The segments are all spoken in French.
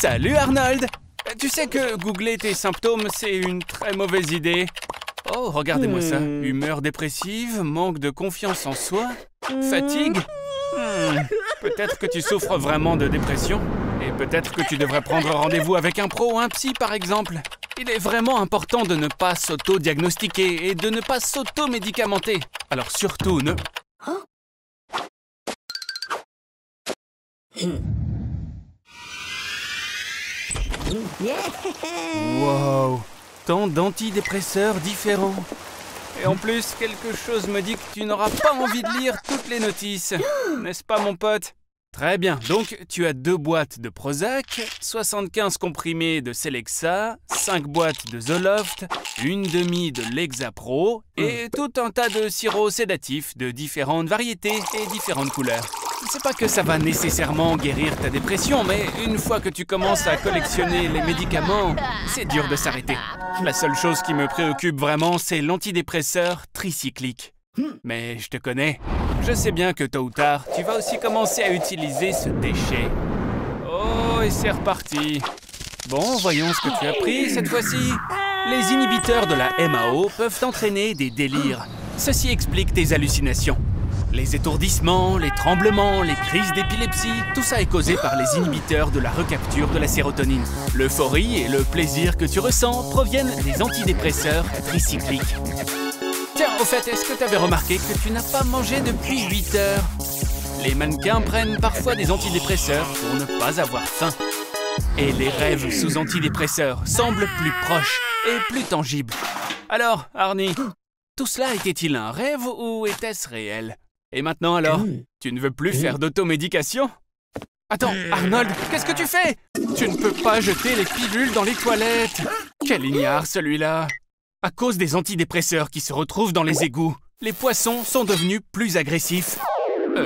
Salut Arnold! Tu sais que googler tes symptômes, c'est une très mauvaise idée. Oh, regardez-moi ça. Humeur dépressive, manque de confiance en soi, fatigue. Peut-être que tu souffres vraiment de dépression. Et peut-être que tu devrais prendre rendez-vous avec un pro ou un psy, par exemple. Il est vraiment important de ne pas s'auto-diagnostiquer et de ne pas s'auto-médicamenter. Alors surtout, ne... Wow! Tant d'antidépresseurs différents. Et en plus, quelque chose me dit que tu n'auras pas envie de lire toutes les notices. N'est-ce pas, mon pote? Très bien. Donc, tu as 2 boîtes de Prozac, 75 comprimés de Celexa, 5 boîtes de Zoloft, une demi de Lexapro et tout un tas de sirops sédatifs de différentes variétés et différentes couleurs. C'est pas que ça va nécessairement guérir ta dépression, mais une fois que tu commences à collectionner les médicaments, c'est dur de s'arrêter. La seule chose qui me préoccupe vraiment, c'est l'antidépresseur tricyclique. Mais je te connais. Je sais bien que tôt ou tard, tu vas aussi commencer à utiliser ce déchet. Oh, et c'est reparti. Bon, voyons ce que tu as pris cette fois-ci. Les inhibiteurs de la MAO peuvent entraîner des délires. Ceci explique tes hallucinations. Les étourdissements, les tremblements, les crises d'épilepsie, tout ça est causé par les inhibiteurs de la recapture de la sérotonine. L'euphorie et le plaisir que tu ressens proviennent des antidépresseurs tricycliques. Tiens, au fait, est-ce que tu avais remarqué que tu n'as pas mangé depuis 8 heures? Les mannequins prennent parfois des antidépresseurs pour ne pas avoir faim. Et les rêves sous antidépresseurs semblent plus proches et plus tangibles. Alors, Arnie, tout cela était-il un rêve ou était-ce réel? Et maintenant alors, tu ne veux plus faire d'automédication? Attends, Arnold, qu'est-ce que tu fais? Tu ne peux pas jeter les pilules dans les toilettes. Quel ignare celui-là. À cause des antidépresseurs qui se retrouvent dans les égouts, les poissons sont devenus plus agressifs.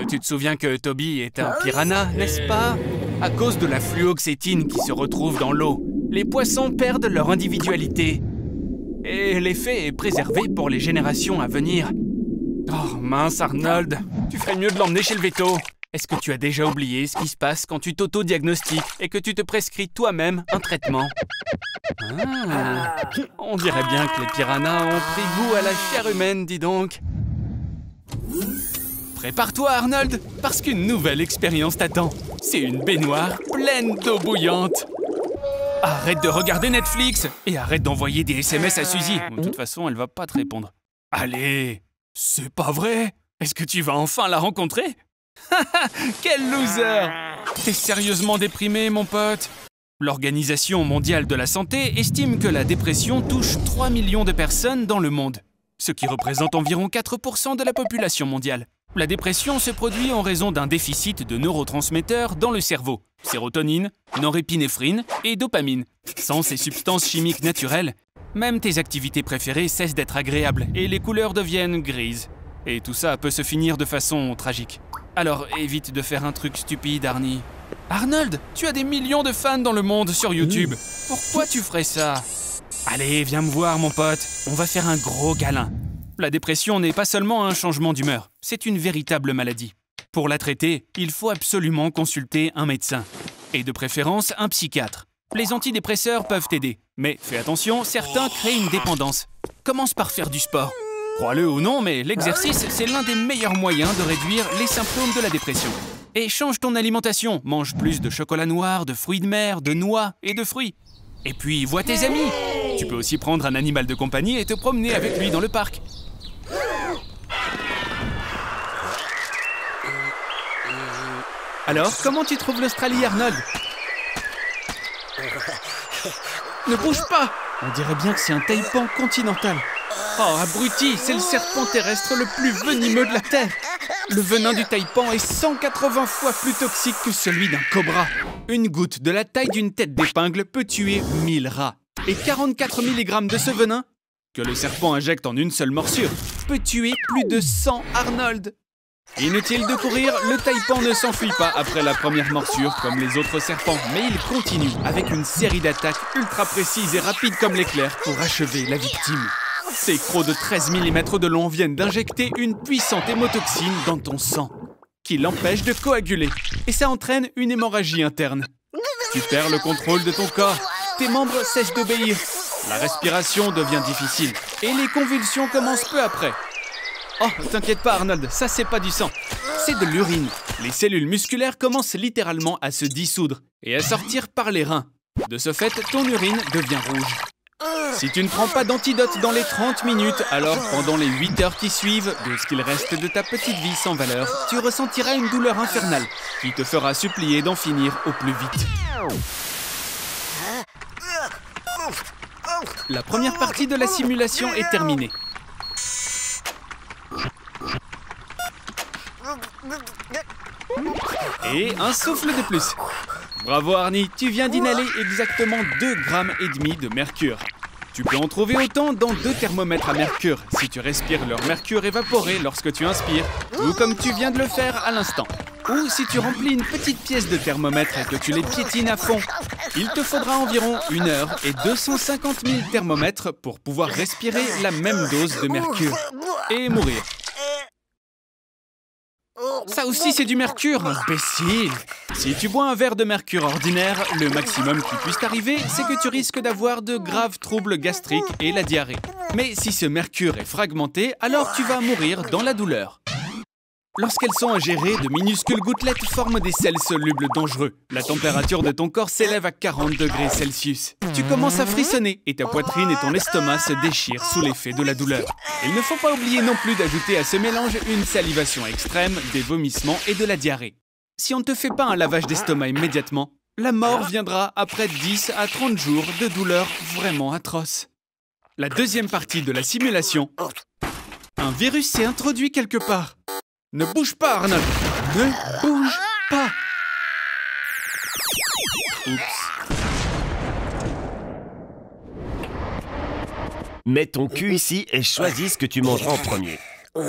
Tu te souviens que Toby est un piranha, n'est-ce pas? À cause de la fluoxétine qui se retrouve dans l'eau, les poissons perdent leur individualité. Et l'effet est préservé pour les générations à venir. Oh mince Arnold, tu ferais mieux de l'emmener chez le véto. Est-ce que tu as déjà oublié ce qui se passe quand tu t'auto-diagnostiques et que tu te prescris toi-même un traitement? On dirait bien que les piranhas ont pris goût à la chair humaine, dis donc. Prépare-toi Arnold, parce qu'une nouvelle expérience t'attend. C'est une baignoire pleine d'eau bouillante. Arrête de regarder Netflix et arrête d'envoyer des SMS à Suzy. De toute façon, elle va pas te répondre. Allez, c'est pas vrai? Est-ce que tu vas enfin la rencontrer? Quel loser! T'es sérieusement déprimé, mon pote? L'Organisation mondiale de la santé estime que la dépression touche 3 millions de personnes dans le monde, ce qui représente environ 4% de la population mondiale. La dépression se produit en raison d'un déficit de neurotransmetteurs dans le cerveau, sérotonine, norépinéphrine et dopamine. Sans ces substances chimiques naturelles, même tes activités préférées cessent d'être agréables et les couleurs deviennent grises. Et tout ça peut se finir de façon tragique. Alors évite de faire un truc stupide, Arnie. Arnold, tu as des millions de fans dans le monde sur YouTube. Pourquoi tu ferais ça? Allez, viens me voir, mon pote. On va faire un gros câlin. La dépression n'est pas seulement un changement d'humeur, c'est une véritable maladie. Pour la traiter, il faut absolument consulter un médecin. Et de préférence, un psychiatre. Les antidépresseurs peuvent t'aider, mais fais attention, certains créent une dépendance. Commence par faire du sport. Crois-le ou non, mais l'exercice, c'est l'un des meilleurs moyens de réduire les symptômes de la dépression. Et change ton alimentation, mange plus de chocolat noir, de fruits de mer, de noix et de fruits. Et puis, vois tes amis. Tu peux aussi prendre un animal de compagnie et te promener avec lui dans le parc. Alors, comment tu trouves l'Australie, Arnold? Ne bouge pas! On dirait bien que c'est un taipan continental. Oh, abruti, c'est le serpent terrestre le plus venimeux de la Terre. Le venin du taipan est 180 fois plus toxique que celui d'un cobra. Une goutte de la taille d'une tête d'épingle peut tuer 1000 rats. Et 44 mg de ce venin, que le serpent injecte en une seule morsure, peut tuer plus de 100 Arnold. Inutile de courir, le taipan ne s'enfuit pas après la première morsure comme les autres serpents, mais il continue avec une série d'attaques ultra précises et rapides comme l'éclair pour achever la victime. Ces crocs de 13 mm de long viennent d'injecter une puissante hémotoxine dans ton sang, qui l'empêche de coaguler, et ça entraîne une hémorragie interne. Tu perds le contrôle de ton corps. Tes membres cessent d'obéir. La respiration devient difficile. Et les convulsions commencent peu après. Oh, t'inquiète pas Arnold, ça c'est pas du sang. C'est de l'urine. Les cellules musculaires commencent littéralement à se dissoudre et à sortir par les reins. De ce fait, ton urine devient rouge. Si tu ne prends pas d'antidote dans les 30 minutes, alors pendant les 8 heures qui suivent, de ce qu'il reste de ta petite vie sans valeur, tu ressentiras une douleur infernale qui te fera supplier d'en finir au plus vite. La première partie de la simulation est terminée. Et un souffle de plus. Bravo Arnie, tu viens d'inhaler exactement 2,5 grammes de mercure. Tu peux en trouver autant dans 2 thermomètres à mercure si tu respires leur mercure évaporé lorsque tu inspires, ou comme tu viens de le faire à l'instant. Ou si tu remplis une petite pièce de thermomètre et que tu les piétines à fond. Il te faudra environ 1 heure et 250 000 thermomètres pour pouvoir respirer la même dose de mercure et mourir. Ça aussi c'est du mercure, imbécile! Si tu bois un verre de mercure ordinaire, le maximum qui puisse t'arriver, c'est que tu risques d'avoir de graves troubles gastriques et la diarrhée. Mais si ce mercure est fragmenté, alors tu vas mourir dans la douleur. Lorsqu'elles sont ingérées, de minuscules gouttelettes forment des sels solubles dangereux. La température de ton corps s'élève à 40 degrés Celsius. Tu commences à frissonner et ta poitrine et ton estomac se déchirent sous l'effet de la douleur. Il ne faut pas oublier non plus d'ajouter à ce mélange une salivation extrême, des vomissements et de la diarrhée. Si on ne te fait pas un lavage d'estomac immédiatement, la mort viendra après 10 à 30 jours de douleurs vraiment atroces. La deuxième partie de la simulation. Un virus s'est introduit quelque part. Ne bouge pas, Arnold! Ne bouge pas! Oups. Mets ton cul ici et choisis ce que tu mangeras en premier.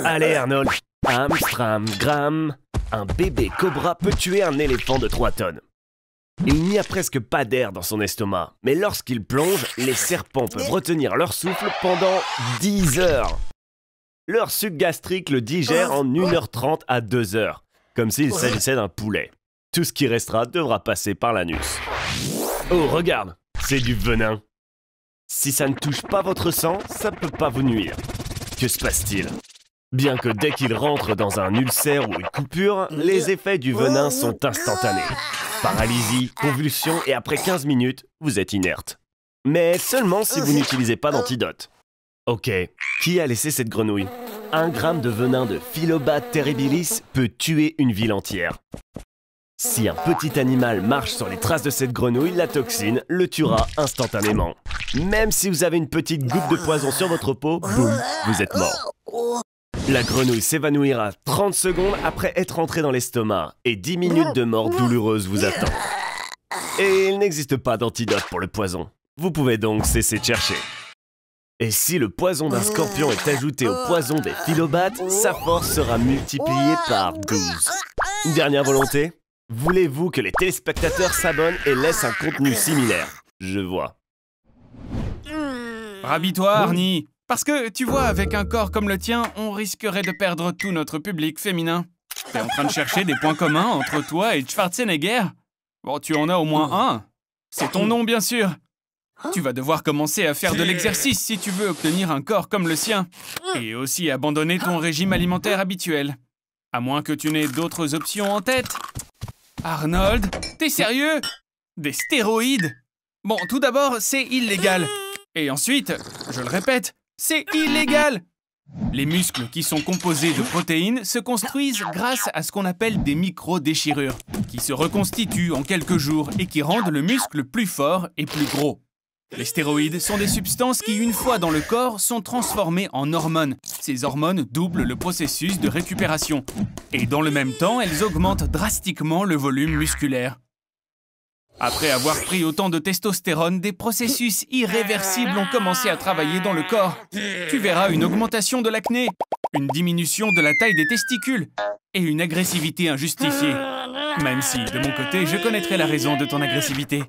Allez, Arnold! Amstram, gram. Un bébé cobra peut tuer un éléphant de 3 tonnes. Il n'y a presque pas d'air dans son estomac, mais lorsqu'il plonge, les serpents peuvent retenir leur souffle pendant 10 heures. Leur suc gastrique le digère en 1h30 à 2h, comme s'il s'agissait d'un poulet. Tout ce qui restera devra passer par l'anus. Oh, regarde, c'est du venin. Si ça ne touche pas votre sang, ça ne peut pas vous nuire. Que se passe-t-il? Bien que dès qu'il rentre dans un ulcère ou une coupure, les effets du venin sont instantanés. Paralysie, convulsion et après 15 minutes, vous êtes inerte. Mais seulement si vous n'utilisez pas d'antidote. Ok, qui a laissé cette grenouille? 1 gramme de venin de Philobates terribilis peut tuer une ville entière. Si un petit animal marche sur les traces de cette grenouille, la toxine le tuera instantanément. Même si vous avez une petite goutte de poison sur votre peau, boum, vous êtes mort. La grenouille s'évanouira 30 secondes après être entrée dans l'estomac et 10 minutes de mort douloureuse vous attend. Et il n'existe pas d'antidote pour le poison. Vous pouvez donc cesser de chercher. Et si le poison d'un scorpion est ajouté au poison des Philobates, sa force sera multipliée par 12. Une dernière volonté? Voulez-vous que les téléspectateurs s'abonnent et laissent un contenu similaire? Je vois. Rhabille-toi, Arnie. Parce que, tu vois, avec un corps comme le tien, on risquerait de perdre tout notre public féminin. T'es en train de chercher des points communs entre toi et Schwarzenegger? Bon, tu en as au moins un. C'est ton nom, bien sûr. Tu vas devoir commencer à faire de l'exercice si tu veux obtenir un corps comme le sien. Et aussi abandonner ton régime alimentaire habituel. À moins que tu n'aies d'autres options en tête. Arnold, t'es sérieux? Des stéroïdes? Bon, tout d'abord, c'est illégal. Et ensuite, je le répète, c'est illégal! Les muscles qui sont composés de protéines se construisent grâce à ce qu'on appelle des micro-déchirures, qui se reconstituent en quelques jours et qui rendent le muscle plus fort et plus gros. Les stéroïdes sont des substances qui, une fois dans le corps, sont transformées en hormones. Ces hormones doublent le processus de récupération. Et dans le même temps, elles augmentent drastiquement le volume musculaire. Après avoir pris autant de testostérone, des processus irréversibles ont commencé à travailler dans le corps. Tu verras une augmentation de l'acné, une diminution de la taille des testicules et une agressivité injustifiée. Même si, de mon côté, je connaîtrai la raison de ton agressivité.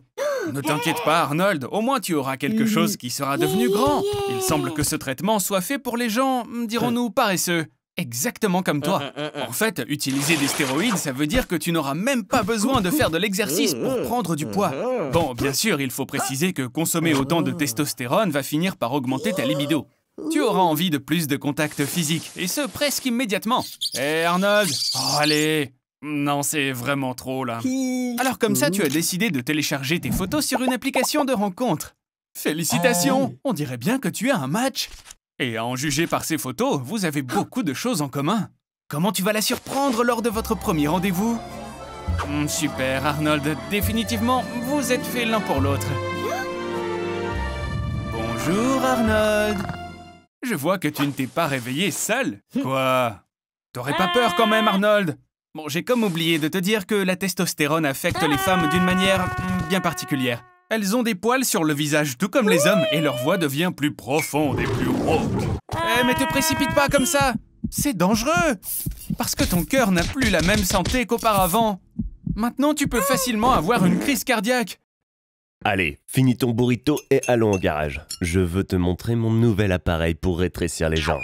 Ne t'inquiète pas, Arnold, au moins tu auras quelque chose qui sera devenu grand. Il semble que ce traitement soit fait pour les gens, dirons-nous, paresseux. Exactement comme toi. En fait, utiliser des stéroïdes, ça veut dire que tu n'auras même pas besoin de faire de l'exercice pour prendre du poids. Bon, bien sûr, il faut préciser que consommer autant de testostérone va finir par augmenter ta libido. Tu auras envie de plus de contact physique, et ce, presque immédiatement. Hé, Arnold! Oh, allez! Non, c'est vraiment trop, là. Alors comme ça, tu as décidé de télécharger tes photos sur une application de rencontre. Félicitations! On dirait bien que tu as un match. Et à en juger par ces photos, vous avez beaucoup de choses en commun. Comment tu vas la surprendre lors de votre premier rendez-vous? Super, Arnold. Définitivement, vous êtes faits l'un pour l'autre. Bonjour, Arnold. Je vois que tu ne t'es pas réveillé seul. Quoi? T'aurais pas peur quand même, Arnold? Bon, j'ai comme oublié de te dire que la testostérone affecte les femmes d'une manière bien particulière. Elles ont des poils sur le visage, tout comme les hommes, et leur voix devient plus profonde et plus rauque. Mais te précipite pas comme ça! C'est dangereux! Parce que ton cœur n'a plus la même santé qu'auparavant. Maintenant, tu peux facilement avoir une crise cardiaque. Allez, finis ton burrito et allons au garage. Je veux te montrer mon nouvel appareil pour rétrécir les gens.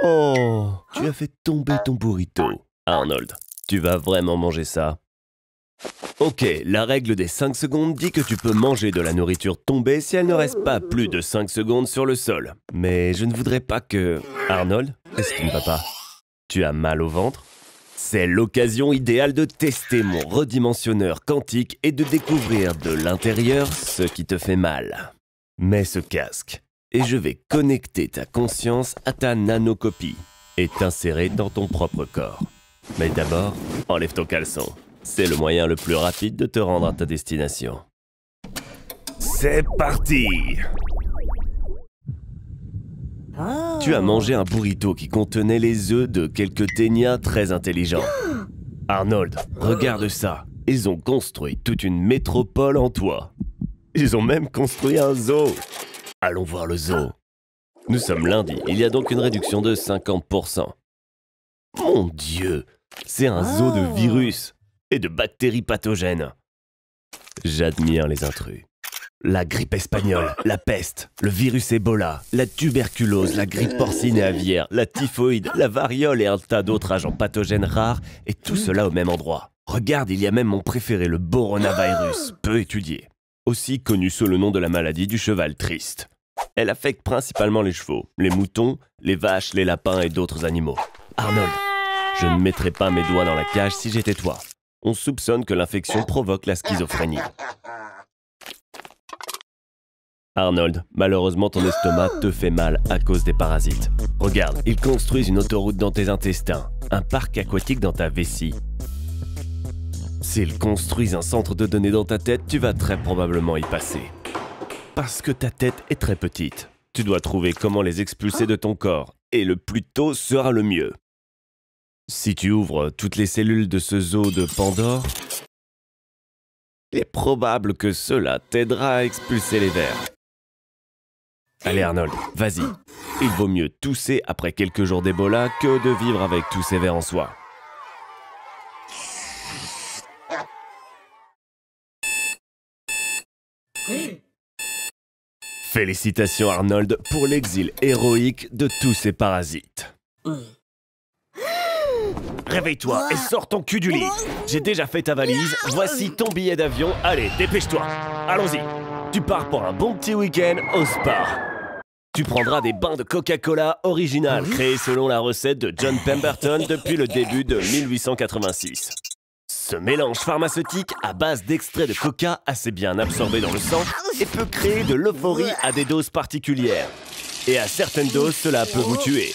Oh, tu as fait tomber ton burrito. Arnold, tu vas vraiment manger ça? Ok, la règle des 5 secondes dit que tu peux manger de la nourriture tombée si elle ne reste pas plus de 5 secondes sur le sol. Mais je ne voudrais pas que... Arnold, est-ce qu'il ne va pas? Tu as mal au ventre? C'est l'occasion idéale de tester mon redimensionneur quantique et de découvrir de l'intérieur ce qui te fait mal. Mets ce casque et je vais connecter ta conscience à ta nanocopie et t'insérer dans ton propre corps. Mais d'abord, enlève ton caleçon. C'est le moyen le plus rapide de te rendre à ta destination. C'est parti! Tu as mangé un burrito qui contenait les œufs de quelques ténias très intelligents. Arnold, regarde ça. Ils ont construit toute une métropole en toi. Ils ont même construit un zoo. Allons voir le zoo. Nous sommes lundi, il y a donc une réduction de 50%. Mon Dieu, c'est un zoo de virus et de bactéries pathogènes. J'admire les intrus. La grippe espagnole, la peste, le virus Ebola, la tuberculose, la grippe porcine et aviaire, la typhoïde, la variole et un tas d'autres agents pathogènes rares, et tout cela au même endroit. Regarde, il y a même mon préféré, le Boronavirus, peu étudié. Aussi connu sous le nom de la maladie du cheval triste. Elle affecte principalement les chevaux, les moutons, les vaches, les lapins et d'autres animaux. Arnold, je ne mettrais pas mes doigts dans la cage si j'étais toi. On soupçonne que l'infection provoque la schizophrénie. Arnold, malheureusement ton estomac te fait mal à cause des parasites. Regarde, ils construisent une autoroute dans tes intestins, un parc aquatique dans ta vessie. S'ils construisent un centre de données dans ta tête, tu vas très probablement y passer. Parce que ta tête est très petite. Tu dois trouver comment les expulser de ton corps, et le plus tôt sera le mieux. Si tu ouvres toutes les cellules de ce zoo de Pandore, il est probable que cela t'aidera à expulser les vers. Allez Arnold, vas-y. Il vaut mieux tousser après quelques jours d'Ebola que de vivre avec tous ces vers en soi. Félicitations Arnold pour l'exil héroïque de tous ces parasites. Réveille-toi et sors ton cul du lit. J'ai déjà fait ta valise, voici ton billet d'avion. Allez, dépêche-toi. Allons-y. Tu pars pour un bon petit week-end au spa. Tu prendras des bains de Coca-Cola original, créés selon la recette de John Pemberton depuis le début de 1886. Ce mélange pharmaceutique à base d'extrait de coca assez bien absorbé dans le sang et peut créer de l'euphorie à des doses particulières. Et à certaines doses, cela peut vous tuer.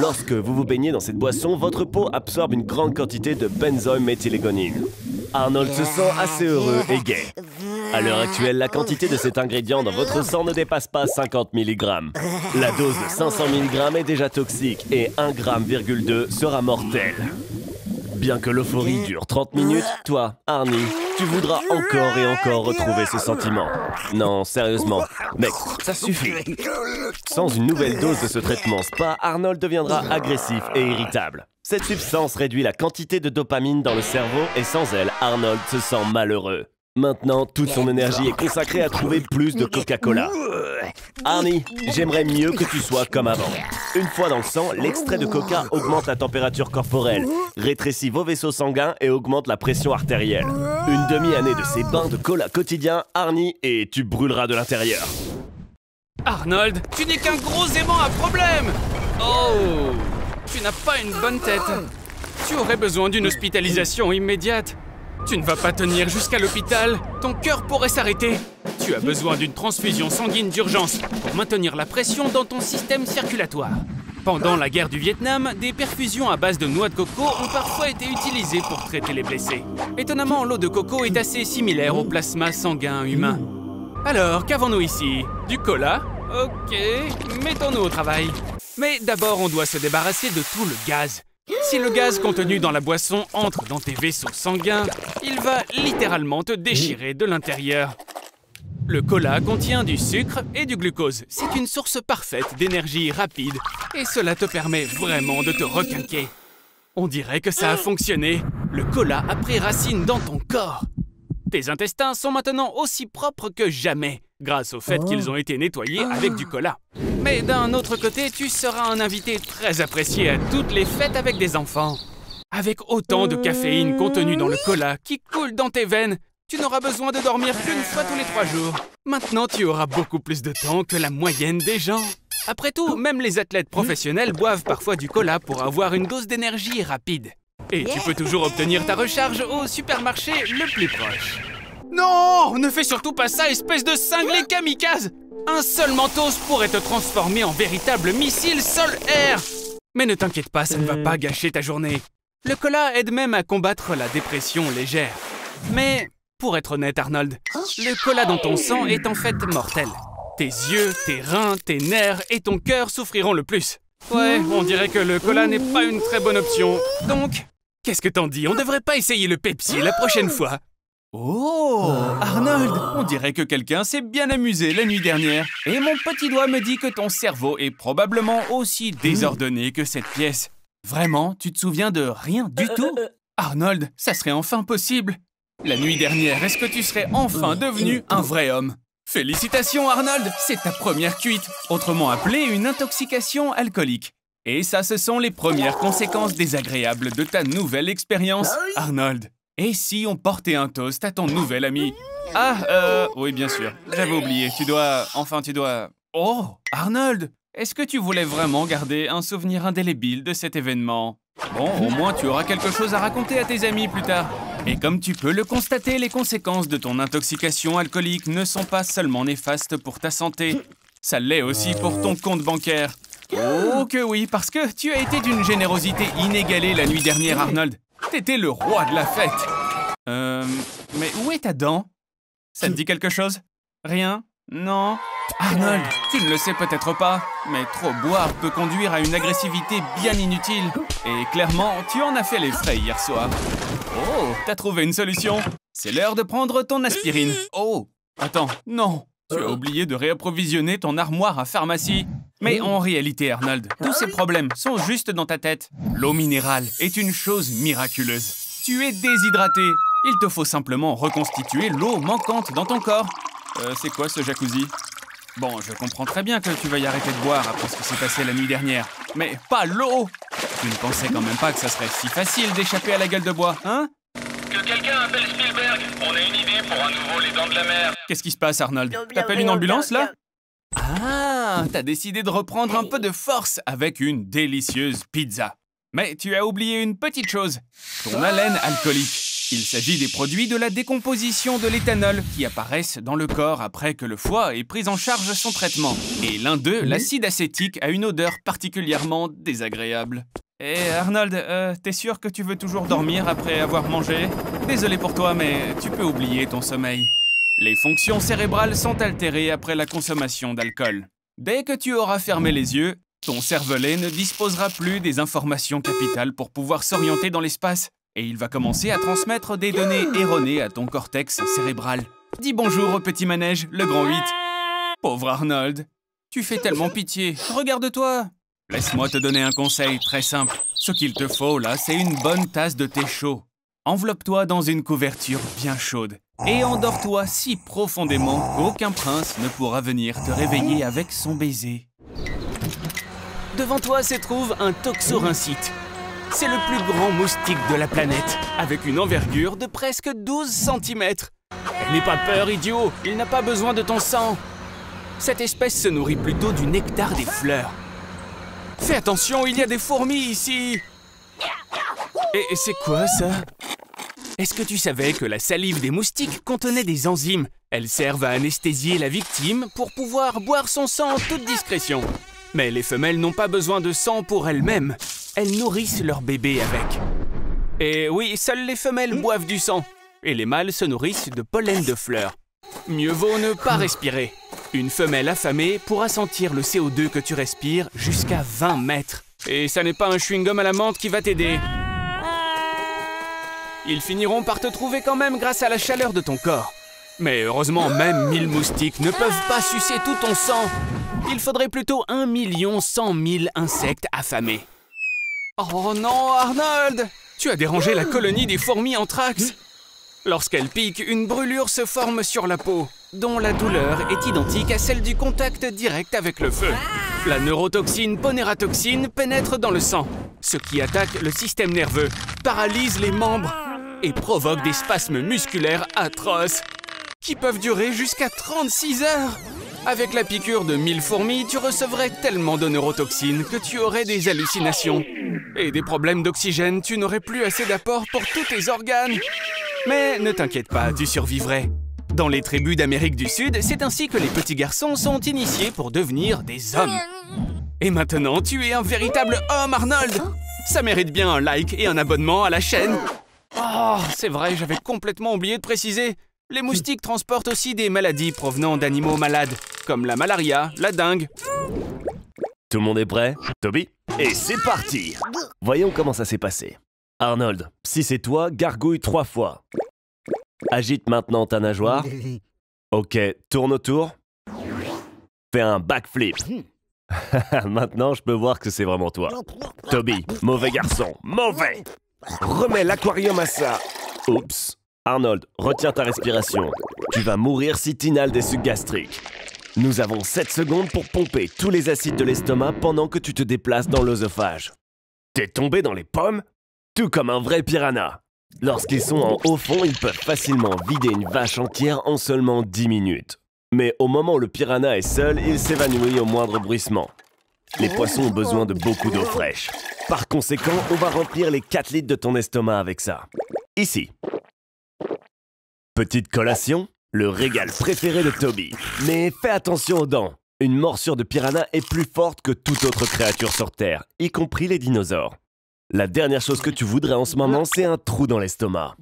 Lorsque vous vous baignez dans cette boisson, votre peau absorbe une grande quantité de benzoyl-méthylégonine. Arnold se sent assez heureux et gai. À l'heure actuelle, la quantité de cet ingrédient dans votre sang ne dépasse pas 50 mg. La dose de 500 mg est déjà toxique et 1,2 g sera mortel. Bien que l'euphorie dure 30 minutes, toi, Arnie, tu voudras encore et encore retrouver ce sentiment. Non, sérieusement, mec, ça suffit. Sans une nouvelle dose de ce traitement spa, Arnold deviendra agressif et irritable. Cette substance réduit la quantité de dopamine dans le cerveau et sans elle, Arnold se sent malheureux. Maintenant, toute son énergie est consacrée à trouver plus de Coca-Cola. Arnie, j'aimerais mieux que tu sois comme avant. Une fois dans le sang, l'extrait de coca augmente la température corporelle, rétrécit vos vaisseaux sanguins et augmente la pression artérielle. Une demi-année de ces bains de cola quotidiens, Arnie, et tu brûleras de l'intérieur. Arnold, tu n'es qu'un gros aimant à problème! Oh! Tu n'as pas une bonne tête. Tu aurais besoin d'une hospitalisation immédiate. Tu ne vas pas tenir jusqu'à l'hôpital. Ton cœur pourrait s'arrêter. Tu as besoin d'une transfusion sanguine d'urgence pour maintenir la pression dans ton système circulatoire. Pendant la guerre du Vietnam, des perfusions à base de noix de coco ont parfois été utilisées pour traiter les blessés. Étonnamment, l'eau de coco est assez similaire au plasma sanguin humain. Alors, qu'avons-nous ici? Du cola? Ok, mettons-nous au travail. Mais d'abord, on doit se débarrasser de tout le gaz. Si le gaz contenu dans la boisson entre dans tes vaisseaux sanguins, il va littéralement te déchirer de l'intérieur. Le cola contient du sucre et du glucose. C'est une source parfaite d'énergie rapide et cela te permet vraiment de te requinquer. On dirait que ça a fonctionné. Le cola a pris racine dans ton corps. Tes intestins sont maintenant aussi propres que jamais, grâce au fait qu'ils ont été nettoyés avec du cola. Mais d'un autre côté, tu seras un invité très apprécié à toutes les fêtes avec des enfants. Avec autant de caféine contenue dans le cola qui coule dans tes veines, tu n'auras besoin de dormir qu'une fois tous les 3 jours. Maintenant, tu auras beaucoup plus de temps que la moyenne des gens. Après tout, même les athlètes professionnels boivent parfois du cola pour avoir une dose d'énergie rapide. Et tu peux toujours obtenir ta recharge au supermarché le plus proche. Non! Ne fais surtout pas ça, espèce de cinglé kamikaze! Un seul Mentos pourrait te transformer en véritable missile sol-air! Mais ne t'inquiète pas, ça ne va pas gâcher ta journée. Le cola aide même à combattre la dépression légère. Mais, pour être honnête Arnold, le cola dans ton sang est en fait mortel. Tes yeux, tes reins, tes nerfs et ton cœur souffriront le plus. Ouais, on dirait que le cola n'est pas une très bonne option. Donc, qu'est-ce que t'en dis? On devrait pas essayer le Pepsi la prochaine fois? Oh, Arnold, on dirait que quelqu'un s'est bien amusé la nuit dernière. Et mon petit doigt me dit que ton cerveau est probablement aussi désordonné que cette pièce. Vraiment, tu te souviens de rien du tout? Arnold, ça serait enfin possible. La nuit dernière, est-ce que tu serais enfin devenu un vrai homme? Félicitations Arnold, c'est ta première cuite, autrement appelée une intoxication alcoolique. Et ça, ce sont les premières conséquences désagréables de ta nouvelle expérience, Arnold. Et si on portait un toast à ton nouvel ami? Oui bien sûr, j'avais oublié, tu dois... Oh, Arnold, est-ce que tu voulais vraiment garder un souvenir indélébile de cet événement? Bon, au moins tu auras quelque chose à raconter à tes amis plus tard. Et comme tu peux le constater, les conséquences de ton intoxication alcoolique ne sont pas seulement néfastes pour ta santé, ça l'est aussi pour ton compte bancaire. Oh que oui, parce que tu as été d'une générosité inégalée la nuit dernière, Arnold. T'étais le roi de la fête. Mais où est ta dent? Ça te dit quelque chose? Rien? Non? Arnold, tu ne le sais peut-être pas, mais trop boire peut conduire à une agressivité bien inutile. Et clairement, tu en as fait les frais hier soir. Oh, t'as trouvé une solution? C'est l'heure de prendre ton aspirine. Oh, attends, non. Tu as oublié de réapprovisionner ton armoire à pharmacie. Mais en réalité, Arnold, tous ces problèmes sont juste dans ta tête. L'eau minérale est une chose miraculeuse. Tu es déshydraté. Il te faut simplement reconstituer l'eau manquante dans ton corps. C'est quoi ce jacuzzi? Bon, je comprends très bien que tu veuilles arrêter de boire après ce qui s'est passé la nuit dernière. Mais pas l'eau! Tu ne pensais quand même pas que ça serait si facile d'échapper à la gueule de bois, hein? Que quelqu'un appelle Spielberg. On a une idée pour un nouveau Les Dents de la Mer. Qu'est-ce qui se passe, Arnold? T'appelles une ambulance, là? Ah, t'as décidé de reprendre un peu de force avec une délicieuse pizza. Mais tu as oublié une petite chose, ton haleine alcoolique. Il s'agit des produits de la décomposition de l'éthanol qui apparaissent dans le corps après que le foie ait pris en charge son traitement. Et l'un d'eux, l'acide acétique, a une odeur particulièrement désagréable. Eh Arnold, t'es sûr que tu veux toujours dormir après avoir mangé? Désolé pour toi, mais tu peux oublier ton sommeil. Les fonctions cérébrales sont altérées après la consommation d'alcool. Dès que tu auras fermé les yeux, ton cervelet ne disposera plus des informations capitales pour pouvoir s'orienter dans l'espace. Et il va commencer à transmettre des données erronées à ton cortex cérébral. Dis bonjour au petit manège, le grand 8. Pauvre Arnold, tu fais tellement pitié, regarde-toi. Laisse-moi te donner un conseil très simple. Ce qu'il te faut là, c'est une bonne tasse de thé chaud. Enveloppe-toi dans une couverture bien chaude. et endors-toi si profondément qu'aucun prince ne pourra venir te réveiller avec son baiser. Devant toi se trouve un toxorhynchite. C'est le plus grand moustique de la planète, avec une envergure de presque 12 cm. N'aie pas peur, idiot, il n'a pas besoin de ton sang. Cette espèce se nourrit plutôt du nectar des fleurs. Fais attention, il y a des fourmis ici. Et c'est quoi ça? Est-ce que tu savais que la salive des moustiques contenait des enzymes? Elles servent à anesthésier la victime pour pouvoir boire son sang en toute discrétion. Mais les femelles n'ont pas besoin de sang pour elles-mêmes. Elles nourrissent leur bébé avec. Et oui, seules les femelles boivent du sang. Et les mâles se nourrissent de pollen de fleurs. Mieux vaut ne pas respirer. Une femelle affamée pourra sentir le CO2 que tu respires jusqu'à 20 mètres. Et ça n'est pas un chewing-gum à la menthe qui va t'aider. Ils finiront par te trouver quand même grâce à la chaleur de ton corps. Mais heureusement, même 1000 moustiques ne peuvent pas sucer tout ton sang. Il faudrait plutôt 1 100 000 insectes affamés. Oh non, Arnold! Tu as dérangé la colonie des fourmis anthrax. Lorsqu'elles piquent, une brûlure se forme sur la peau, dont la douleur est identique à celle du contact direct avec le feu. La neurotoxine ponératoxine pénètre dans le sang, ce qui attaque le système nerveux, paralyse les membres et provoque des spasmes musculaires atroces qui peuvent durer jusqu'à 36 heures. Avec la piqûre de 1000 fourmis, tu recevrais tellement de neurotoxines que tu aurais des hallucinations. Et des problèmes d'oxygène, tu n'aurais plus assez d'apport pour tous tes organes. Mais ne t'inquiète pas, tu survivrais. Dans les tribus d'Amérique du Sud, c'est ainsi que les petits garçons sont initiés pour devenir des hommes. Et maintenant, tu es un véritable homme, Arnold! Ça mérite bien un like et un abonnement à la chaîne. Oh, c'est vrai, j'avais complètement oublié de préciser. Les moustiques transportent aussi des maladies provenant d'animaux malades, comme la malaria, la dengue. Tout le monde est prêt? Toby? Et c'est parti! Voyons comment ça s'est passé. Arnold, si c'est toi, gargouille 3 fois. Agite maintenant ta nageoire. Ok, tourne autour. Fais un backflip. Maintenant, je peux voir que c'est vraiment toi. Toby, mauvais garçon, mauvais! Remets l'aquarium à ça. Oups. Arnold, retiens ta respiration. Tu vas mourir si t'inhales des sucs gastriques. Nous avons 7 secondes pour pomper tous les acides de l'estomac pendant que tu te déplaces dans l'œsophage. T'es tombé dans les pommes? Tout comme un vrai piranha. Lorsqu'ils sont en haut fond, ils peuvent facilement vider une vache entière en seulement 10 minutes. Mais au moment où le piranha est seul, il s'évanouit au moindre bruissement. Les poissons ont besoin de beaucoup d'eau fraîche. Par conséquent, on va remplir les 4 litres de ton estomac avec ça. Ici. Petite collation, le régal préféré de Toby. Mais fais attention aux dents. Une morsure de piranha est plus forte que toute autre créature sur Terre, y compris les dinosaures. La dernière chose que tu voudrais en ce moment, c'est un trou dans l'estomac.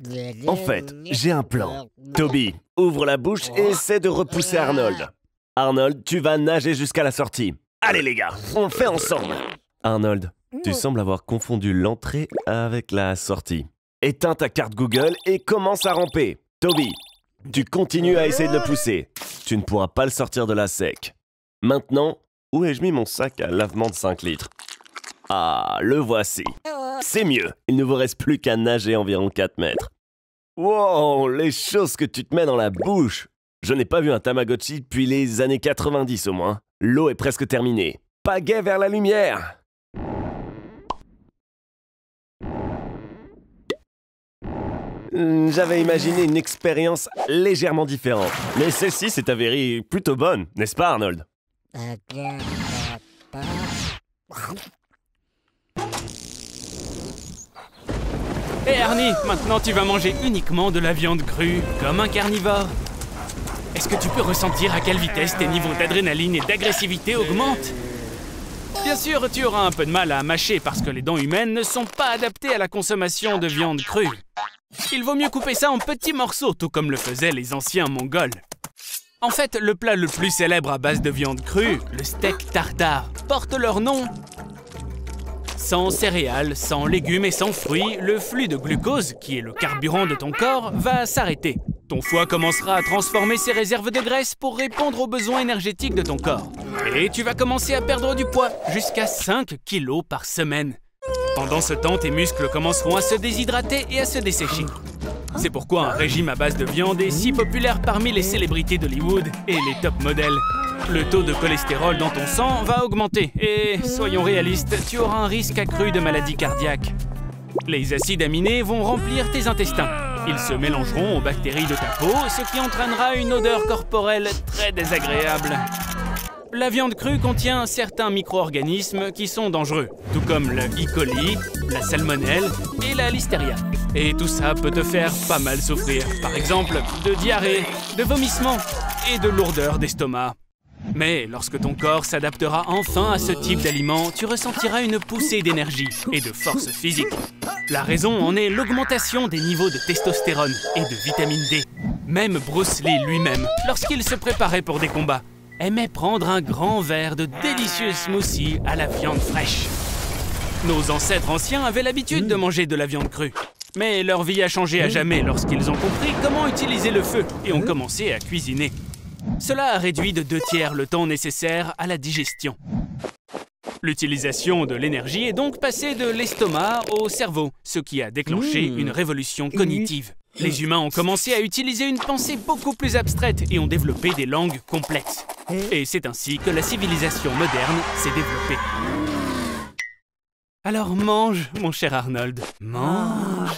En fait, j'ai un plan. Toby, ouvre la bouche et essaie de repousser Arnold. Arnold, tu vas nager jusqu'à la sortie. Allez les gars, on le fait ensemble. Arnold, tu sembles avoir confondu l'entrée avec la sortie. Éteins ta carte Google et commence à ramper. Toby, tu continues à essayer de le pousser. Tu ne pourras pas le sortir de là sec. Maintenant, où ai-je mis mon sac à lavement de 5 litres? Ah, le voici. C'est mieux, il ne vous reste plus qu'à nager environ 4 mètres. Wow, les choses que tu te mets dans la bouche! Je n'ai pas vu un Tamagotchi depuis les années 90 au moins. L'eau est presque terminée. Pagaie vers la lumière! J'avais imaginé une expérience légèrement différente. Mais celle-ci s'est avérée plutôt bonne, n'est-ce pas Arnold? Hé Arnie, maintenant tu vas manger uniquement de la viande crue, comme un carnivore. Est-ce que tu peux ressentir à quelle vitesse tes niveaux d'adrénaline et d'agressivité augmentent? Bien sûr, tu auras un peu de mal à mâcher parce que les dents humaines ne sont pas adaptées à la consommation de viande crue. Il vaut mieux couper ça en petits morceaux, tout comme le faisaient les anciens Mongols. En fait, le plat le plus célèbre à base de viande crue, le steak tartare, porte leur nom. Sans céréales, sans légumes et sans fruits, le flux de glucose, qui est le carburant de ton corps, va s'arrêter. Ton foie commencera à transformer ses réserves de graisse pour répondre aux besoins énergétiques de ton corps. Et tu vas commencer à perdre du poids, jusqu'à 5 kilos par semaine. Pendant ce temps, tes muscles commenceront à se déshydrater et à se dessécher. C'est pourquoi un régime à base de viande est si populaire parmi les célébrités d'Hollywood et les top modèles. Le taux de cholestérol dans ton sang va augmenter et, soyons réalistes, tu auras un risque accru de maladie cardiaque. Les acides aminés vont remplir tes intestins. Ils se mélangeront aux bactéries de ta peau, ce qui entraînera une odeur corporelle très désagréable. La viande crue contient certains micro-organismes qui sont dangereux, tout comme le E. coli, la salmonelle et la listeria. Et tout ça peut te faire pas mal souffrir, par exemple de diarrhée, de vomissements et de lourdeur d'estomac. Mais lorsque ton corps s'adaptera enfin à ce type d'aliments, tu ressentiras une poussée d'énergie et de force physique. La raison en est l'augmentation des niveaux de testostérone et de vitamine D. Même Bruce Lee lui-même, lorsqu'il se préparait pour des combats, aimait prendre un grand verre de délicieux smoothie à la viande fraîche. Nos ancêtres anciens avaient l'habitude de manger de la viande crue. Mais leur vie a changé à jamais lorsqu'ils ont compris comment utiliser le feu et ont commencé à cuisiner. Cela a réduit de 2/3 le temps nécessaire à la digestion. L'utilisation de l'énergie est donc passée de l'estomac au cerveau, ce qui a déclenché une révolution cognitive. Les humains ont commencé à utiliser une pensée beaucoup plus abstraite et ont développé des langues complexes. Et c'est ainsi que la civilisation moderne s'est développée. Alors mange, mon cher Arnold, mange.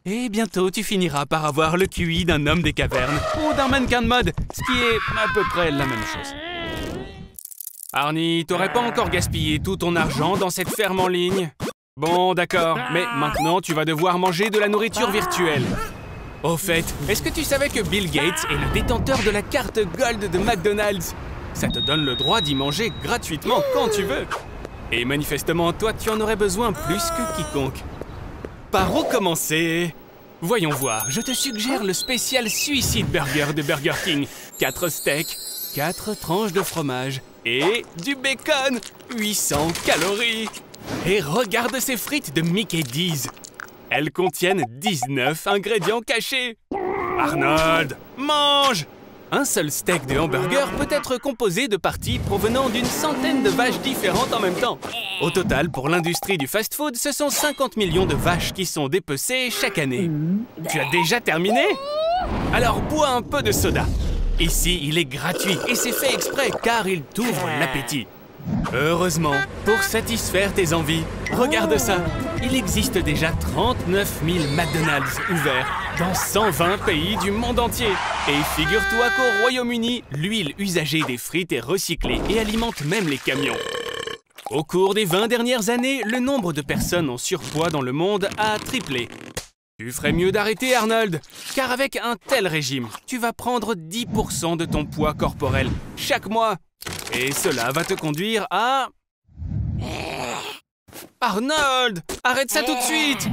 Et bientôt, tu finiras par avoir le QI d'un homme des cavernes ou d'un mannequin de mode, ce qui est à peu près la même chose. Arnie, t'aurais pas encore gaspillé tout ton argent dans cette ferme en ligne? Bon, d'accord, mais maintenant, tu vas devoir manger de la nourriture virtuelle. Au fait, est-ce que tu savais que Bill Gates est le détenteur de la carte Gold de McDonald's? Ça te donne le droit d'y manger gratuitement quand tu veux. Et manifestement, toi, tu en aurais besoin plus que quiconque. Par où commencer? Voyons voir, je te suggère le spécial Suicide Burger de Burger King. 4 steaks, 4 tranches de fromage et du bacon. 800 calories. Et regarde ces frites de Mickey D's. Elles contiennent 19 ingrédients cachés. Arnold, mange! Un seul steak de hamburger peut être composé de parties provenant d'une centaine de vaches différentes en même temps. Au total, pour l'industrie du fast-food, ce sont 50 millions de vaches qui sont dépecées chaque année. Tu as déjà terminé? Alors bois un peu de soda. Ici, il est gratuit et c'est fait exprès car il t'ouvre l'appétit. Heureusement, pour satisfaire tes envies, regarde ça. Il existe déjà 39 000 McDonald's ouverts dans 120 pays du monde entier. Et figure-toi qu'au Royaume-Uni, l'huile usagée des frites est recyclée et alimente même les camions. Au cours des 20 dernières années, le nombre de personnes en surpoids dans le monde a triplé. Tu ferais mieux d'arrêter, Arnold, car avec un tel régime, tu vas prendre 10% de ton poids corporel chaque mois. Et cela va te conduire à... Arnold, arrête ça tout de suite!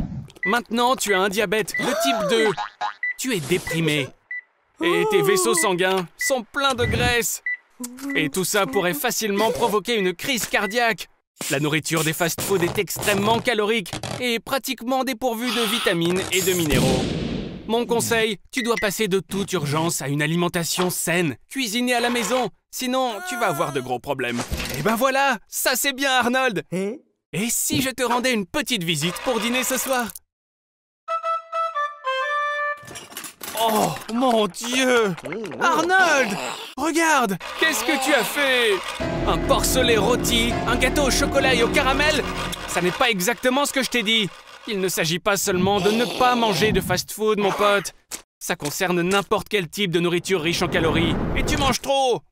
Maintenant, tu as un diabète de type 2. Tu es déprimé. Et tes vaisseaux sanguins sont pleins de graisse. Et tout ça pourrait facilement provoquer une crise cardiaque. La nourriture des fast-food est extrêmement calorique et pratiquement dépourvue de vitamines et de minéraux. Mon conseil, tu dois passer de toute urgence à une alimentation saine, cuisinée à la maison. Sinon, tu vas avoir de gros problèmes. Et ben voilà, ça c'est bien, Arnold. Et si je te rendais une petite visite pour dîner ce soir? Oh, mon Dieu! Arnold! Regarde! Qu'est-ce que tu as fait? Un porcelet rôti, un gâteau au chocolat et au caramel? Ça n'est pas exactement ce que je t'ai dit. Il ne s'agit pas seulement de ne pas manger de fast-food, mon pote. Ça concerne n'importe quel type de nourriture riche en calories. Et tu manges trop!